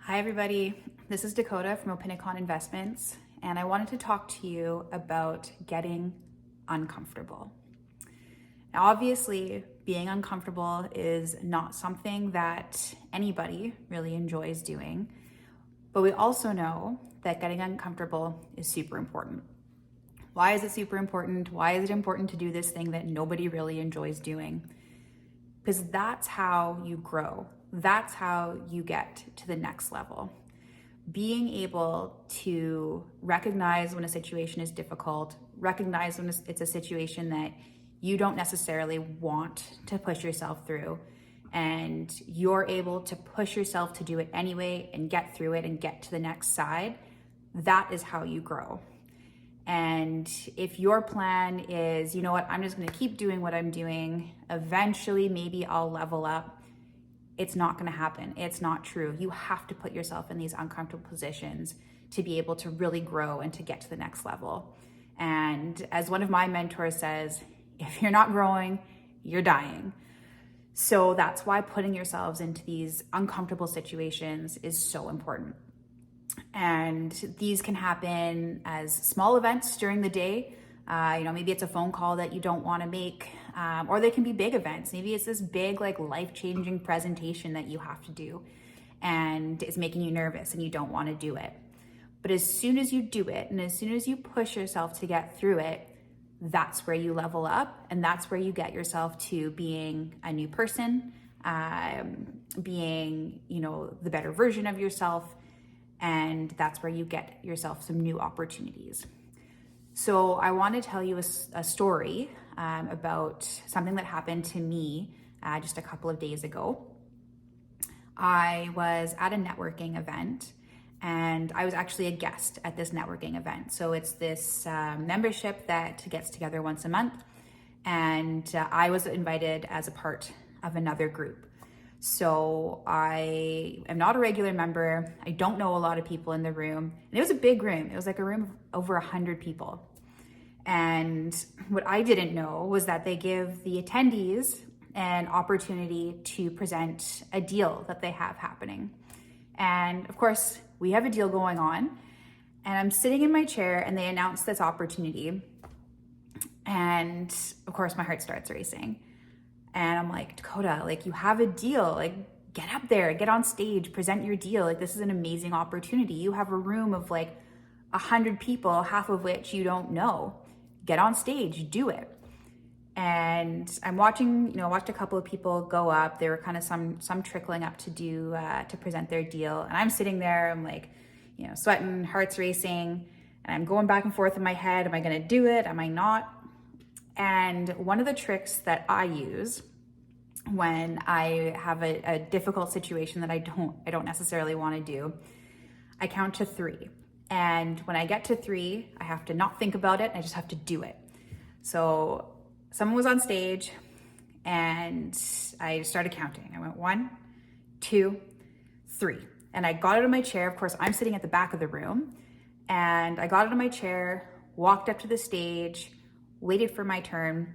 Hi everybody, this is Dakota from Opinicon Investments, and I wanted to talk to you about getting uncomfortable. Now, obviously, being uncomfortable is not something that anybody really enjoys doing, but we also know that getting uncomfortable is super important. Why is it super important? Why is it important to do this thing that nobody really enjoys doing? Because that's how you grow. That's how you get to the next level. Being able to recognize when a situation is difficult, recognize when it's a situation that you don't necessarily want to push yourself through, and you're able to push yourself to do it anyway and get through it and get to the next side, that is how you grow. And if your plan is, you know what, I'm just going to keep doing what I'm doing, eventually maybe I'll level up, it's not going to happen. It's not true. You have to put yourself in these uncomfortable positions to be able to really grow and to get to the next level. And as one of my mentors says, if you're not growing, you're dying. So that's why putting yourselves into these uncomfortable situations is so important. And these can happen as small events during the day. Maybe it's a phone call that you don't want to make, or they can be big events. Maybe it's this big, life-changing presentation that you have to do and it's making you nervous and you don't want to do it. But as soon as you do it and as soon as you push yourself to get through it, that's where you level up, and that's where you get yourself to being a new person, being, the better version of yourself. And that's where you get yourself some new opportunities. So I want to tell you a story about something that happened to me just a couple of days ago. I was at a networking event, and I was actually a guest at this networking event. So it's this membership that gets together once a month, and I was invited as a part of another group. So I am not a regular member. I don't know a lot of people in the room. And it was a big room. It was like a room of over 100 people. And what I didn't know was that they give the attendees an opportunity to present a deal that they have happening. And of course, we have a deal going on. And I'm sitting in my chair and they announce this opportunity. And of course, my heart starts racing. And I'm like, Dakota, you have a deal, get up there, get on stage, present your deal. This is an amazing opportunity. You have a room of 100 people, half of which you don't know. Get on stage, do it. And I'm watching, watched a couple of people go up. There were kind of some trickling up to present their deal. And I'm sitting there, I'm sweating, heart's racing, and I'm going back and forth in my head. Am I gonna do it? Am I not? And one of the tricks that I use when I have a difficult situation that I don't necessarily want to do, I count to 3. And when I get to 3, I have to not think about it. I just have to do it. So someone was on stage and I started counting. I went 1, 2, 3. And I got out of my chair. Of course, I'm sitting at the back of the room. And I got out of my chair, walked up to the stage, waited for my turn,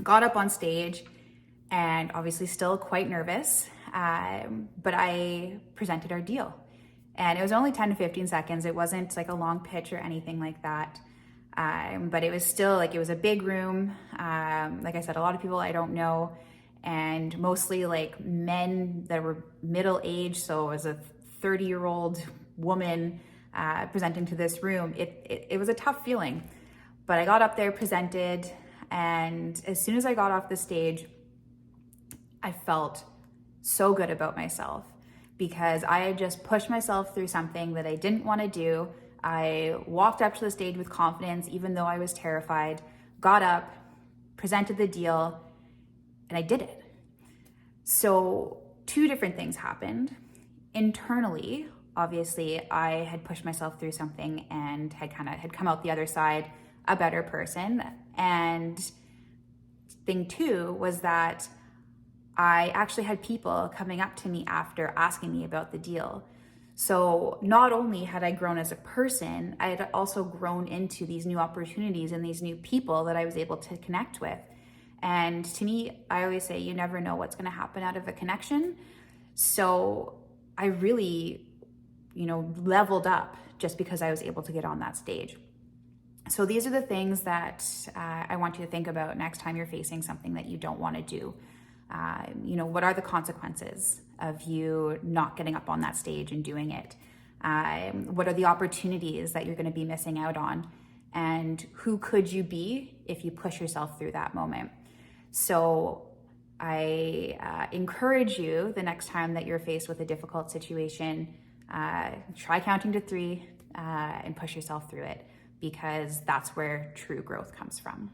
got up on stage, and obviously still quite nervous, but I presented our deal. And it was only 10 to 15 seconds. It wasn't a long pitch or anything like that. But it was still it was a big room. Like I said, a lot of people I don't know, and mostly men that were middle-aged. So it was a 30-year-old woman presenting to this room. It was a tough feeling. But I got up there, presented, and as soon as I got off the stage, I felt so good about myself because I had just pushed myself through something that I didn't want to do. I walked up to the stage with confidence, even though I was terrified, got up, presented the deal, and I did it. So 2 different things happened. Internally, obviously, I had pushed myself through something and had come out the other side a better person. And thing 2 was that I actually had people coming up to me after asking me about the deal. So not only had I grown as a person, I had also grown into these new opportunities and these new people that I was able to connect with. And to me, I always say, you never know what's going to happen out of a connection. So I really, leveled up just because I was able to get on that stage. So these are the things that I want you to think about next time you're facing something that you don't want to do. What are the consequences of you not getting up on that stage and doing it? What are the opportunities that you're going to be missing out on? And who could you be if you push yourself through that moment? So I encourage you, the next time that you're faced with a difficult situation, try counting to 3 and push yourself through it, because that's where true growth comes from.